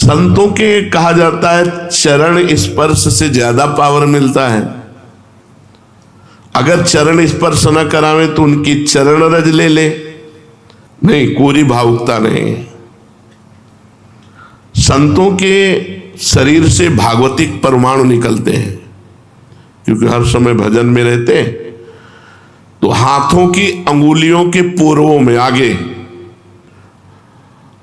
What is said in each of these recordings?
संतों के कहा जाता है चरण स्पर्श से ज्यादा पावर मिलता है। अगर चरण स्पर्श न करावे तो उनकी चरण रज ले ले, नहीं कोरी भावुकता नहीं। संतों के शरीर से भागवतिक परमाणु निकलते हैं, क्योंकि हर समय भजन में रहते हैं। तो हाथों की अंगुलियों के पूर्वों में आगे,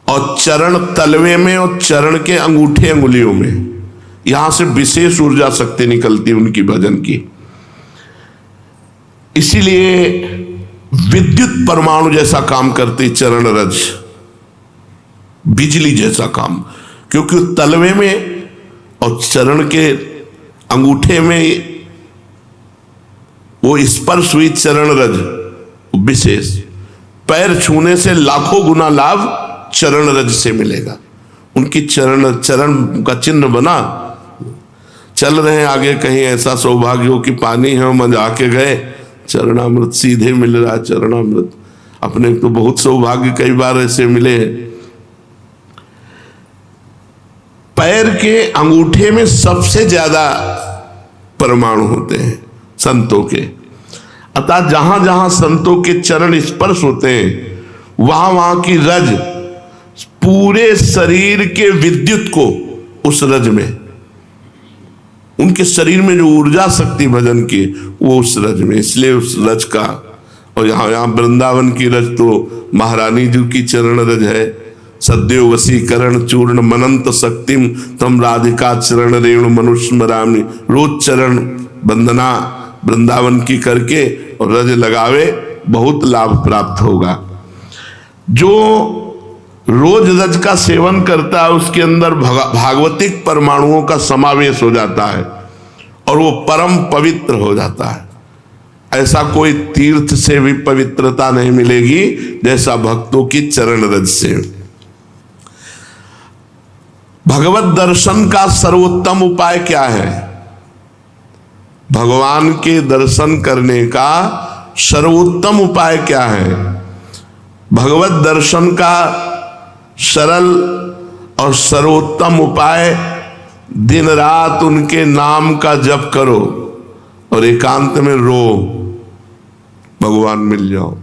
और चरण तलवे में, और चरण के अंगूठे अंगुलियों में, यहां से विशेष ऊर्जा शक्ति निकलती है उनकी भजन की। इसीलिए विद्युत परमाणु जैसा काम करती चरण रज, बिजली जैसा काम, क्योंकि तलवे में और चरण के अंगूठे में वो स्पर्श हुई चरण रज विशेष। पैर छूने से लाखों गुना लाभ चरण रज से मिलेगा। उनकी चरण का चिन्ह बना, चल रहे हैं आगे, कहीं ऐसा सौभाग्य हो कि पानी है मजा आके गए, चरणामृत सीधे मिल रहा है। चरणामृत अपने तो बहुत सौभाग्य कई बार ऐसे मिले हैं। पैर के अंगूठे में सबसे ज्यादा परमाणु होते हैं संतों के। अतः जहां जहां संतों के चरण स्पर्श होते हैं, वहां वहां की रज पूरे शरीर के विद्युत को उस रज में, उनके शरीर में जो ऊर्जा शक्ति भजन की वो उस रज में, इसलिए उस रज का। और यहाँ वृंदावन की रज तो महारानी जी की चरण रज है। सद्यो वशीकरण चूर्ण मनंत शक्तिम तम राधिका चरण रेणु मनुष्य मरामी। रोज चरण वंदना वृंदावन की करके और रज लगावे, बहुत लाभ प्राप्त होगा। जो रोज रज का सेवन करता है उसके अंदर भागवतिक परमाणुओं का समावेश हो जाता है और वो परम पवित्र हो जाता है। ऐसा कोई तीर्थ से भी पवित्रता नहीं मिलेगी जैसा भक्तों की चरण रज से। भगवत दर्शन का सर्वोत्तम उपाय क्या है? भगवान के दर्शन करने का सर्वोत्तम उपाय क्या है? भगवत दर्शन का सरल और सर्वोत्तम उपाय, दिन रात उनके नाम का जप करो और एकांत में रो, भगवान मिल जाओ।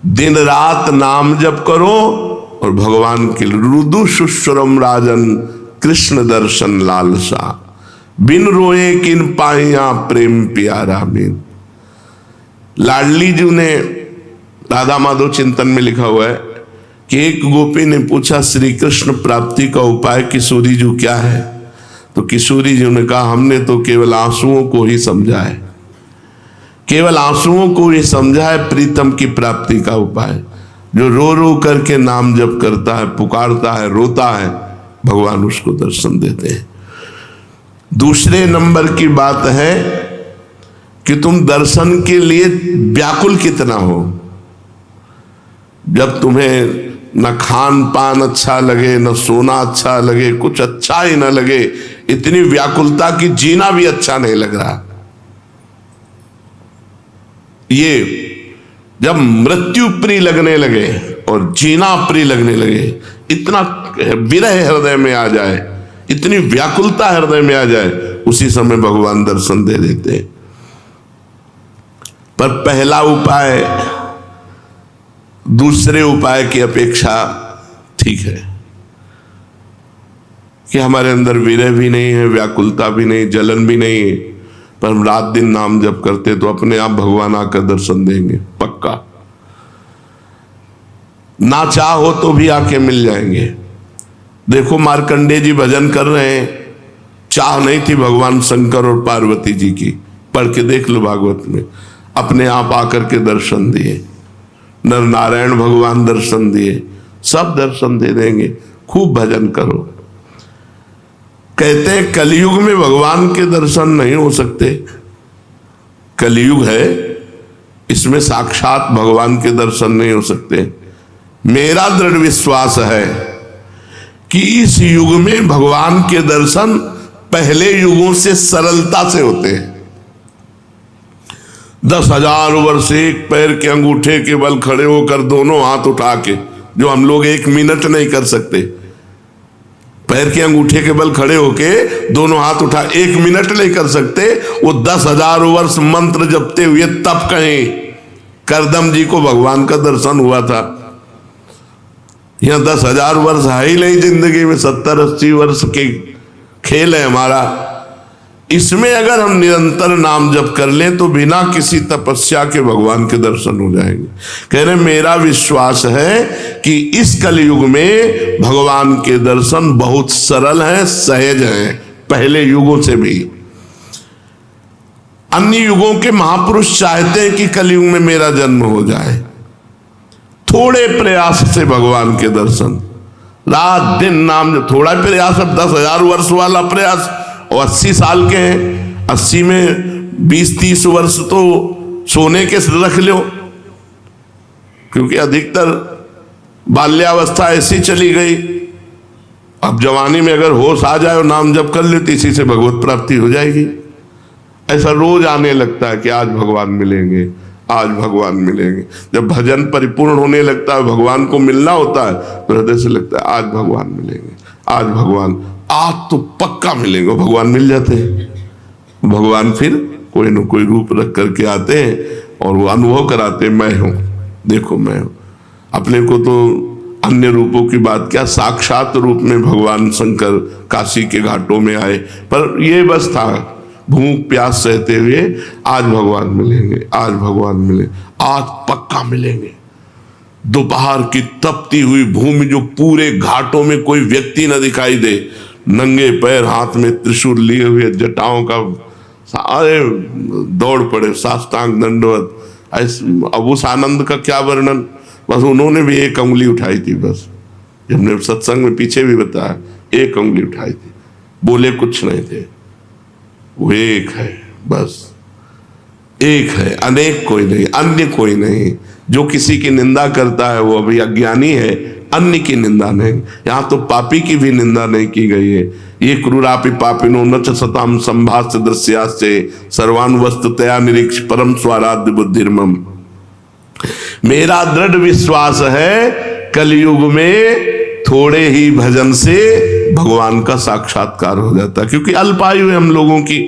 दिन रात नाम जप करो और भगवान के रुदु सुश्रम राजन कृष्ण दर्शन लालसा। बिन रोए किन पाइया प्रेम प्यारा बिन। लाडली जी ने राधा माधव चिंतन में लिखा हुआ है कि एक गोपी ने पूछा श्री कृष्ण प्राप्ति का उपाय किशोरी जी क्या है? तो किशोरी जी ने कहा हमने तो केवल आंसुओं को ही समझा है, केवल आंसुओं को ही समझा है प्रीतम की प्राप्ति का उपाय। जो रो रो करके नाम जप करता है, पुकारता है, रोता है, भगवान उसको दर्शन देते हैं। दूसरे नंबर की बात है कि तुम दर्शन के लिए व्याकुल कितना हो। जब तुम्हें न खान पान अच्छा लगे, न सोना अच्छा लगे, कुछ अच्छा ही न लगे, इतनी व्याकुलता की जीना भी अच्छा नहीं लग रहा। ये जब मृत्यु प्रिय लगने लगे और जीना प्रिय लगने लगे, इतना विरह हृदय में आ जाए, इतनी व्याकुलता हृदय में आ जाए, उसी समय भगवान दर्शन दे देते हैं। पर पहला उपाय दूसरे उपाय की अपेक्षा ठीक है कि हमारे अंदर विरह भी नहीं है, व्याकुलता भी नहीं, जलन भी नहीं है, पर हम रात दिन नाम जप करते तो अपने आप भगवान आकर दर्शन देंगे पक्का। ना चाहो तो भी आके मिल जाएंगे। देखो मार्कंडेय जी भजन कर रहे हैं, चाह नहीं थी भगवान शंकर और पार्वती जी की, पढ़ के देख लो भागवत में, अपने आप आकर के दर्शन दिए। नर नारायण भगवान दर्शन दिए, सब दर्शन दे देंगे, खूब भजन करो। कहते हैं कलयुग में भगवान के दर्शन नहीं हो सकते, कलयुग है, इसमें साक्षात भगवान के दर्शन नहीं हो सकते। मेरा दृढ़ विश्वास है कि इस युग में भगवान के दर्शन पहले युगों से सरलता से होते हैं। 10,000 वर्ष एक पैर के अंगूठे के बल खड़े होकर दोनों हाथ उठा के, जो हम लोग 1 मिनट नहीं कर सकते, पैर के अंगूठे के बल खड़े होके दोनों हाथ उठा 1 मिनट नहीं कर सकते, वो 10,000 वर्ष मंत्र जपते हुए तब कहें करदम जी को भगवान का दर्शन हुआ था। यहां 10,000 वर्ष है ही नहीं जिंदगी में, 70-80 वर्ष के खेल है हमारा। इसमें अगर हम निरंतर नाम जप कर लें तो बिना किसी तपस्या के भगवान के दर्शन हो जाएंगे। कह रहे मेरा विश्वास है कि इस कलयुग में भगवान के दर्शन बहुत सरल हैं, सहज हैं, पहले युगों से भी। अन्य युगों के महापुरुष चाहते हैं कि कलयुग में मेरा जन्म हो जाए, थोड़े प्रयास से भगवान के दर्शन, रात दिन नाम, थोड़ा प्रयास, अब 10,000 वर्ष वाला प्रयास, और 80 साल के हैं, 80 में 20-30 वर्ष तो सोने के रख लो, क्योंकि अधिकतर बाल्यावस्था ऐसी चली गई। अब जवानी में अगर होश आ जाए और नाम जप कर ले तो इसी से भगवत प्राप्ति हो जाएगी। ऐसा रोज आने लगता है कि आज भगवान मिलेंगे, आज भगवान मिलेंगे। जब भजन परिपूर्ण होने लगता है, भगवान को मिलना होता है, तो हृदय से लगता है आज भगवान मिलेंगे, आज भगवान, आज तो पक्का मिलेंगे। भगवान मिल जाते हैं। भगवान फिर कोई न कोई रूप रख करके आते हैं और वो अनुभव कराते हैं, मैं हूं, देखो मैं हूं। अपने को तो अन्य रूपों की बात क्या, साक्षात रूप में भगवान शंकर काशी के घाटों में आए, पर ये बस था भूख प्यास सहते हुए, आज भगवान मिलेंगे, आज भगवान मिले, आज पक्का मिलेंगे। दोपहर की तपती हुई भूमि, जो पूरे घाटों में कोई व्यक्ति न दिखाई दे, नंगे पैर, हाथ में त्रिशूल लिए हुए, जटाओं का, सारे दौड़ पड़े, साष्टांग दंडवत। अब उस आनंद का क्या वर्णन, बस उन्होंने भी 1 उंगली उठाई थी, बस हमने सत्संग में पीछे भी बताया, 1 उंगली उठाई थी, बोले कुछ नहीं थे। वो एक है, बस एक है, अनेक कोई नहीं, अन्य कोई नहीं। जो किसी की निंदा करता है वो अभी अज्ञानी है, अन्य की निंदा नहीं। यहां तो पापी की भी निंदा नहीं की गई है। ये क्रूरापि पापिनो न च सताम संभाष्य दृश्यास्ते सर्वान वस्तुतया निरीक्ष परम स्वाराध्य बुद्धिर्मम। मेरा दृढ़ विश्वास है कलयुग में थोड़े ही भजन से भगवान का साक्षात्कार हो जाता है, क्योंकि अल्पायु है हम लोगों की।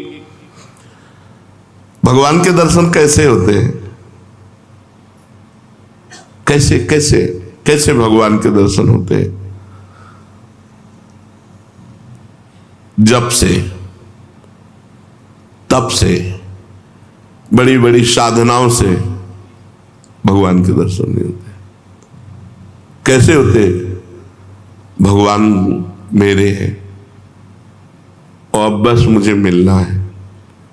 भगवान के दर्शन कैसे होते हैं, कैसे कैसे कैसे भगवान के दर्शन होते हैं? जप से, तप से, बड़ी बड़ी साधनाओं से भगवान के दर्शन नहीं होते। कैसे होते? भगवान मेरे हैं और अब बस मुझे मिलना है,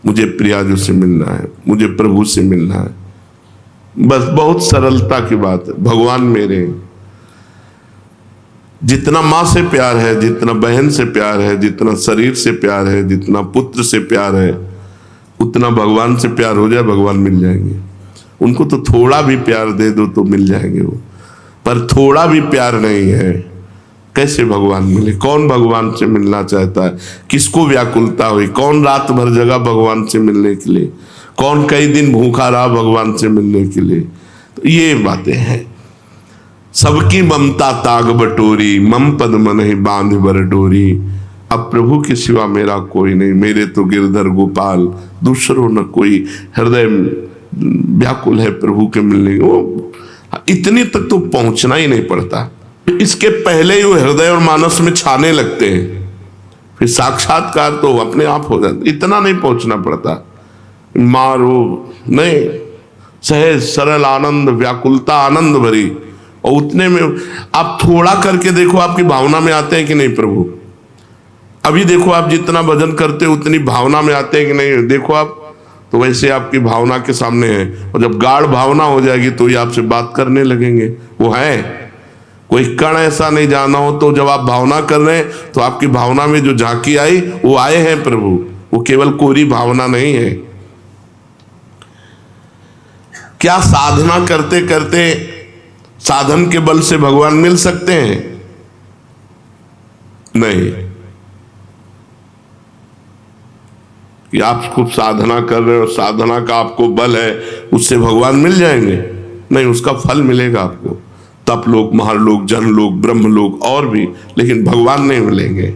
मुझे प्रियाजू से मिलना है, मुझे प्रभु से मिलना है, बस बहुत सरलता की बात है। भगवान मेरे हैं। जितना माँ से प्यार है, जितना बहन से प्यार है, जितना शरीर से प्यार है, जितना पुत्र से प्यार है, उतना भगवान से प्यार हो जाए, भगवान मिल जाएंगे। उनको तो थोड़ा भी प्यार दे दो तो मिल जाएंगे वो, पर थोड़ा भी प्यार नहीं है, कैसे भगवान मिले? कौन भगवान से मिलना चाहता है? किसको व्याकुलता हुई? कौन रात भर जगा भगवान से मिलने के लिए? कौन कई दिन भूखा रहा भगवान से मिलने के लिए? तो ये बातें हैं। सबकी ममता ताग बटोरी, मम पद मन ही बांध बर डोरी। अब प्रभु के सिवा मेरा कोई नहीं, मेरे तो गिरधर गोपाल, दूसरों न कोई। हृदय व्याकुल है प्रभु के मिलने, वो इतनी तक तो पहुंचना ही नहीं पड़ता। इसके पहले ही वो हृदय और मानस में छाने लगते हैं, फिर साक्षात्कार तो अपने आप हो जाता। इतना नहीं पहुंचना पड़ता, मारो नहीं, सहज सरल आनंद, व्याकुलता आनंद भरी। और उतने में आप थोड़ा करके देखो, आपकी भावना में आते हैं कि नहीं प्रभु? अभी देखो आप जितना भजन करते हो उतनी भावना में आते हैं कि नहीं? देखो आप तो वैसे आपकी भावना के सामने है, और जब गाढ़ भावना हो जाएगी तो ये आपसे बात करने लगेंगे। वो है कोई कण ऐसा नहीं जाना हो, तो जब आप भावना कर रहे हैं तो आपकी भावना में जो झांकी आई वो आए हैं प्रभु। वो केवल कोरी भावना नहीं है। क्या साधना करते करते साधन के बल से भगवान मिल सकते हैं? नहीं। कि आप खूब साधना कर रहे हो, साधना का आपको बल है, उससे भगवान मिल जाएंगे? नहीं, उसका फल मिलेगा आपको। तपलोक, महालोक, जनलोक, ब्रह्मलोक और भी, लेकिन भगवान नहीं मिलेंगे।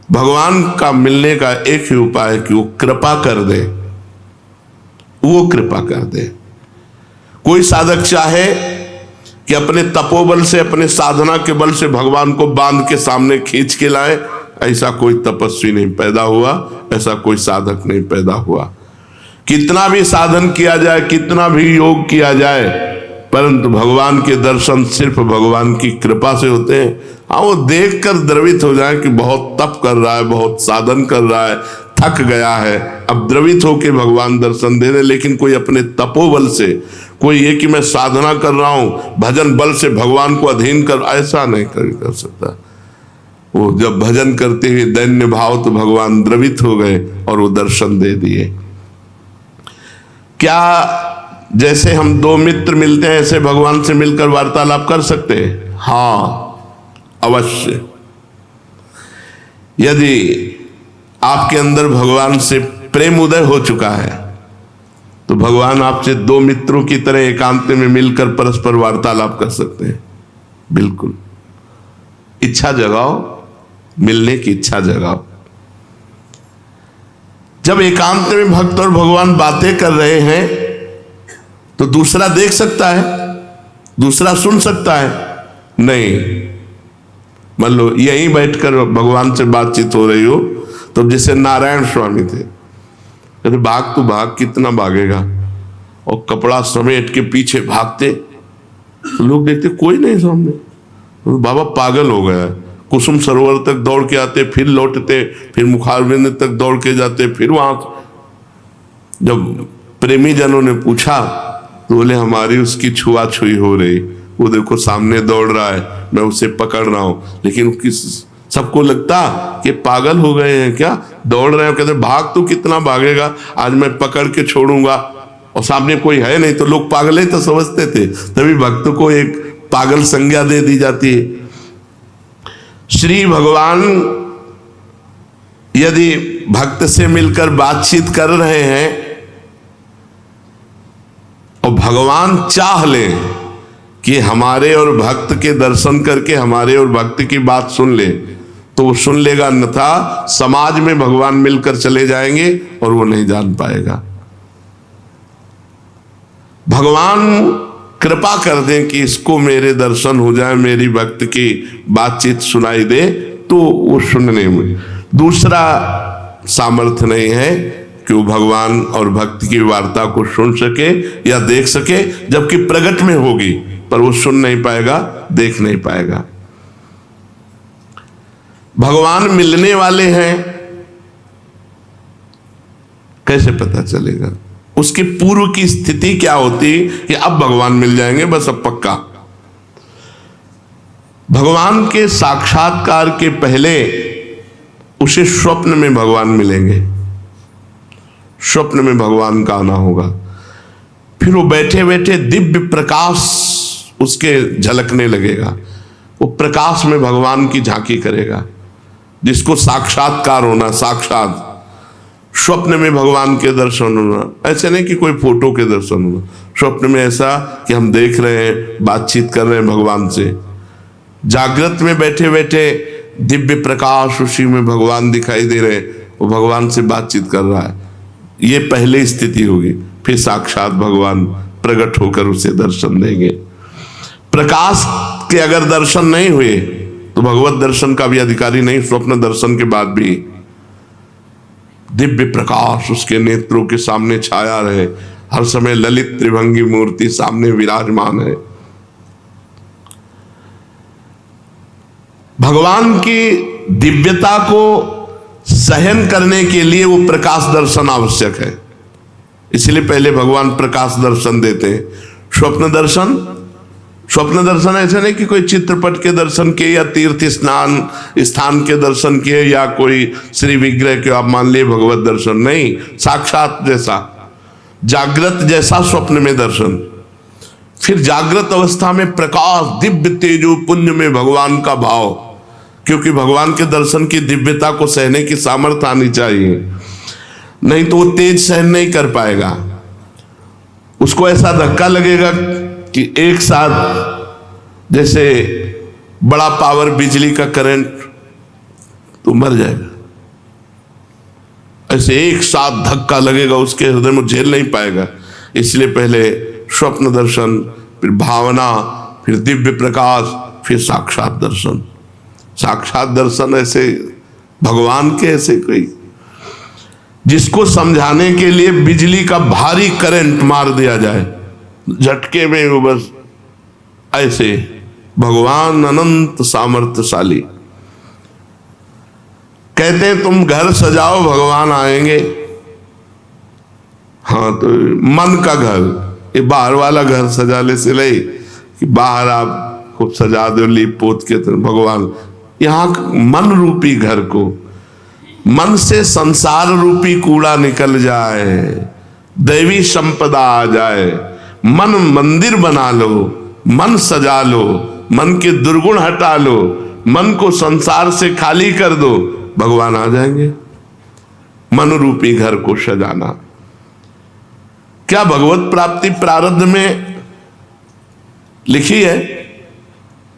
भगवान का मिलने का एक ही उपाय है कि वो कृपा कर दे, वो कृपा कर दे। कोई साधक चाहे कि अपने तपोबल से, अपने साधना के बल से भगवान को बांध के सामने खींच के लाए, ऐसा कोई तपस्वी नहीं पैदा हुआ, ऐसा कोई साधक नहीं पैदा हुआ। कितना भी साधन किया जाए, कितना भी योग किया जाए, परंतु भगवान के दर्शन सिर्फ भगवान की कृपा से होते हैं। हाँ, वो देखकर द्रवित हो जाए कि बहुत तप कर रहा है, बहुत साधन कर रहा है, थक गया है, अब द्रवित होके भगवान दर्शन दे रहे, लेकिन कोई अपने तपोबल से, कोई ये कि मैं साधना कर रहा हूं, भजन बल से भगवान को अधीन कर, ऐसा नहीं कर सकता। वो जब भजन करते हुए दैन्य भाव, तो भगवान द्रवित हो गए और वो दर्शन दे दिए। क्या जैसे हम दो मित्र मिलते हैं ऐसे भगवान से मिलकर वार्तालाप कर सकते हैं? हाँ, अवश्य। यदि आपके अंदर भगवान से प्रेम उदय हो चुका है तो भगवान आपसे दो मित्रों की तरह एकांत में मिलकर परस्पर वार्तालाप कर सकते हैं। बिल्कुल, इच्छा जगाओ, मिलने की इच्छा जगाओ। जब एकांत में भक्त और भगवान बातें कर रहे हैं तो दूसरा देख सकता है, दूसरा सुन सकता है? नहीं। मान लो यहीं बैठकर भगवान से बातचीत हो रही हो, तो जैसे नारायण स्वामी थे, कहते भाग तो भाग, कितना भागेगा, और कपड़ा समेट के पीछे भागते, तो लोग देखते कोई नहीं सामने, तो बाबा पागल हो गया है। कुसुम सरोवर तक दौड़ के आते, फिर लौटते, फिर मुखारबिंद तक दौड़ के जाते, फिर वहां। जब प्रेमी जनों ने पूछा तो बोले हमारी उसकी छुआछुई हो रही, वो देखो सामने दौड़ रहा है, मैं उसे पकड़ रहा हूं, लेकिन सबको लगता कि पागल हो गए हैं क्या, दौड़ रहे हैं। कहते भाग तो कितना भागेगा, आज मैं पकड़ के छोड़ूंगा, और सामने कोई है नहीं, तो लोग पागल ही तो समझते थे। तभी भक्त को एक पागल संज्ञा दे दी जाती है। श्री भगवान यदि भक्त से मिलकर बातचीत कर रहे हैं और भगवान चाह ले कि हमारे और भक्त के दर्शन करके हमारे और भक्त की बात सुन ले, तो वो सुन लेगा, अन्यथा समाज में भगवान मिलकर चले जाएंगे और वो नहीं जान पाएगा। भगवान कृपा कर दें कि इसको मेरे दर्शन हो जाए, मेरी भक्त की बातचीत सुनाई दे, तो वो सुनने में दूसरा सामर्थ्य नहीं है कि वो भगवान और भक्त की वार्ता को सुन सके या देख सके, जबकि प्रकट में होगी, पर वो सुन नहीं पाएगा, देख नहीं पाएगा। भगवान मिलने वाले हैं, कैसे पता चलेगा? उसके पूर्व की स्थिति क्या होती कि अब भगवान मिल जाएंगे, बस अब पक्का। भगवान के साक्षात्कार के पहले उसे स्वप्न में भगवान मिलेंगे, स्वप्न में भगवान का आना होगा। फिर वो बैठे बैठे दिव्य प्रकाश उसके झलकने लगेगा, वो प्रकाश में भगवान की झांकी करेगा, जिसको साक्षात्कार होना, साक्षात स्वप्न में भगवान के दर्शन होना। ऐसे नहीं कि कोई फोटो के दर्शन होना, स्वप्न में ऐसा कि हम देख रहे हैं, बातचीत कर रहे हैं भगवान से। जागृत में बैठे बैठे दिव्य प्रकाश उसी में भगवान दिखाई दे रहे, वो भगवान से बातचीत कर रहा है, ये पहले स्थिति होगी। फिर साक्षात भगवान प्रकट होकर उसे दर्शन देंगे। प्रकाश के अगर दर्शन नहीं हुए तो भगवत दर्शन का भी अधिकारी नहीं। स्वप्न दर्शन के बाद भी दिव्य प्रकाश उसके नेत्रों के सामने छाया रहे, हर समय ललित त्रिभंगी मूर्ति सामने विराजमान है। भगवान की दिव्यता को सहन करने के लिए वो प्रकाश दर्शन आवश्यक है, इसलिए पहले भगवान प्रकाश दर्शन देते हैं। स्वप्न दर्शन ऐसे नहीं कि कोई चित्रपट के दर्शन किए या तीर्थ स्नान स्थान के दर्शन किए या कोई श्री विग्रह के आप मान लिए भगवत दर्शन, नहीं। साक्षात जैसा, जागृत जैसा स्वप्न में दर्शन। फिर जागृत अवस्था में प्रकाश, दिव्य तेजो पुण्य में भगवान का भाव, क्योंकि भगवान के दर्शन की दिव्यता को सहने की सामर्थ्य आनी चाहिए, नहीं तो वो तेज सहन नहीं कर पाएगा। उसको ऐसा धक्का लगेगा कि एक साथ जैसे बड़ा पावर बिजली का करंट, तो मर जाएगा। ऐसे एक साथ धक्का लगेगा उसके हृदय में, झेल नहीं पाएगा। इसलिए पहले स्वप्न दर्शन, फिर भावना, फिर दिव्य प्रकाश, फिर साक्षात दर्शन। साक्षात दर्शन ऐसे भगवान के, ऐसे कोई जिसको समझाने के लिए बिजली का भारी करंट मार दिया जाए, झटके में वो बस ऐसे। भगवान अनंत सामर्थ्यशाली। कहते हैं तुम घर सजाओ भगवान आएंगे। हाँ, तो मन का घर, ये बाहर वाला घर सजाने से नहीं कि बाहर आप खूब सजा दो लीप पोत के, तो भगवान यहाँ मन रूपी घर को, मन से संसार रूपी कूड़ा निकल जाए, दैवी संपदा आ जाए, मन मंदिर बना लो, मन सजा लो, मन के दुर्गुण हटा लो, मन को संसार से खाली कर दो, भगवान आ जाएंगे। मन रूपी घर को सजाना। क्या भगवत प्राप्ति प्रारब्ध में लिखी है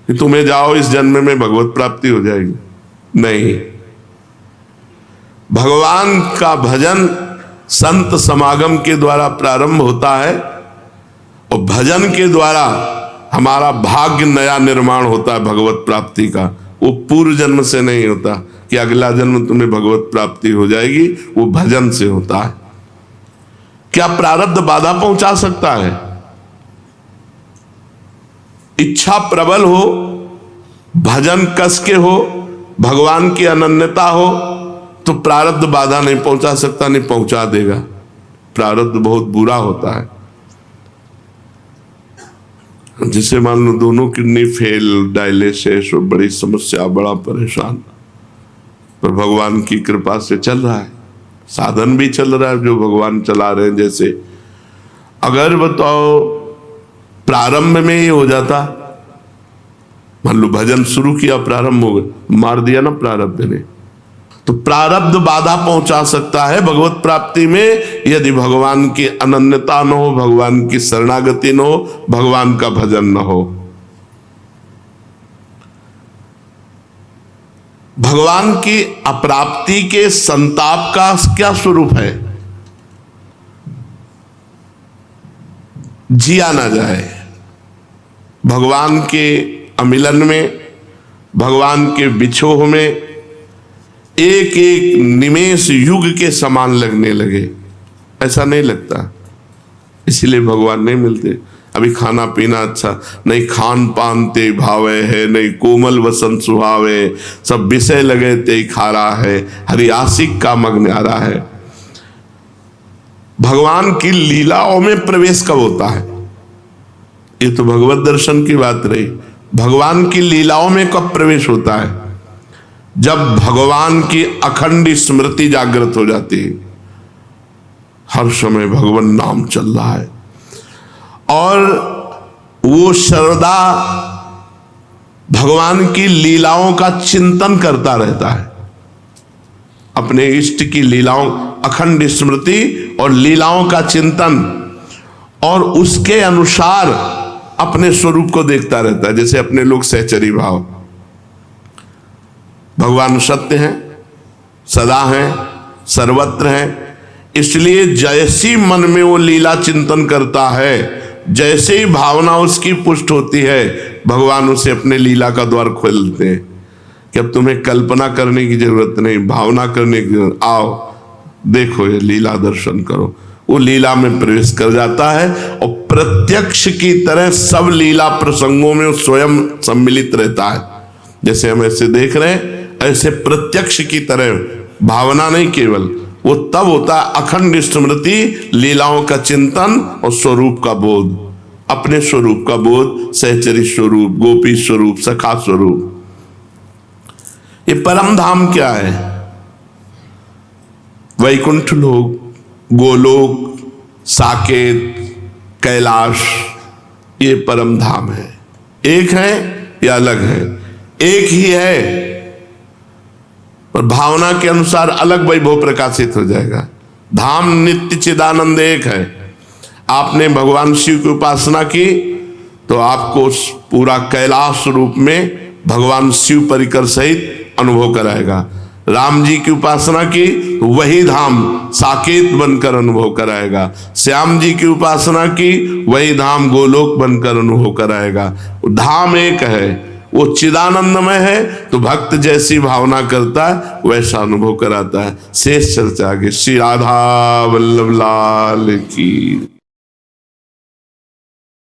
कि तुम्हें जाओ इस जन्म में भगवत प्राप्ति हो जाएगी? नहीं। भगवान का भजन संत समागम के द्वारा प्रारंभ होता है, और भजन के द्वारा हमारा भाग्य नया निर्माण होता है भगवत प्राप्ति का। वो पूर्व जन्म से नहीं होता कि अगला जन्म तुम्हें भगवत प्राप्ति हो जाएगी, वो भजन से होता है। क्या प्रारब्ध बाधा पहुंचा सकता है? इच्छा प्रबल हो, भजन कस के हो, भगवान की अनन्यता हो, तो प्रारब्ध बाधा नहीं पहुंचा सकता, नहीं पहुंचा देगा। प्रारब्ध बहुत बुरा होता है। जिसे मान लो दोनों किडनी फेल, डायलिसिस, और बड़ी समस्या, बड़ा परेशान, पर भगवान की कृपा से चल रहा है, साधन भी चल रहा है जो भगवान चला रहे हैं। जैसे अगर बताओ प्रारंभ में ही हो जाता, मान लो भजन शुरू किया, प्रारंभ हो गया, मार दिया ना प्रारब्ध ने, तो प्रारब्ध बाधा पहुंचा सकता है भगवत प्राप्ति में, यदि भगवान की अनन्यता न हो, भगवान की शरणागति न हो, भगवान का भजन न हो। भगवान की अप्राप्ति के संताप का क्या स्वरूप है? जिया ना जाए। भगवान के अमिलन में, भगवान के बिछोह में एक एक निमेष युग के समान लगने लगे। ऐसा नहीं लगता, इसलिए भगवान नहीं मिलते। अभी खाना पीना अच्छा नहीं, खान पान ते भावे है, नहीं कोमल वसंत सुहावे, सब विषय लगे ते खारा है, हरि आशिक का मग्न आ रहा है। भगवान की लीलाओं में प्रवेश कब होता है? ये तो भगवत दर्शन की बात रही। भगवान की लीलाओं में कब प्रवेश होता है? जब भगवान की अखंड स्मृति जागृत हो जाती है, हर समय भगवान नाम चल रहा है, और वो सर्वदा भगवान की लीलाओं का चिंतन करता रहता है। अपने इष्ट की लीलाओं, अखंड स्मृति और लीलाओं का चिंतन, और उसके अनुसार अपने स्वरूप को देखता रहता है। जैसे अपने लोग सहचरी भाव, भगवान सत्य हैं, सदा हैं, सर्वत्र हैं, इसलिए जैसी मन में वो लीला चिंतन करता है, जैसे ही भावना उसकी पुष्ट होती है, भगवान उसे अपने लीला का द्वार खोलते हैं कि अब तुम्हें कल्पना करने की जरूरत नहीं, भावना करने की जरूरत, आओ देखो ये लीला दर्शन करो। वो लीला में प्रवेश कर जाता है, और प्रत्यक्ष की तरह सब लीला प्रसंगों में स्वयं सम्मिलित रहता है। जैसे हम ऐसे देख रहे हैं, ऐसे प्रत्यक्ष की तरह, भावना नहीं केवल, वो तब होता है अखंड स्मृति, लीलाओं का चिंतन और स्वरूप का बोध, अपने स्वरूप का बोध, सहचरी स्वरूप, गोपी स्वरूप, सखा स्वरूप। ये परम धाम क्या है? वैकुंठ लोक, गोलोक, साकेत, कैलाश, ये परम धाम है। एक है या अलग है? एक ही है, पर भावना के अनुसार अलग वैभव प्रकाशित हो जाएगा। धाम नित्य चिदानंद एक है। आपने भगवान शिव की उपासना की तो आपको उस पूरा कैलाश रूप में भगवान शिव परिकर सहित अनुभव कराएगा। राम जी की उपासना की तो वही धाम साकेत बनकर अनुभव कराएगा। श्याम जी की उपासना की वही धाम गोलोक बनकर अनुभव कराएगा। धाम एक है, वो चिदानंदमय है, तो भक्त जैसी भावना करता है वैसा अनुभव कराता है। शेष चर्चा आगे। श्री राधा वल्लभ लाल की।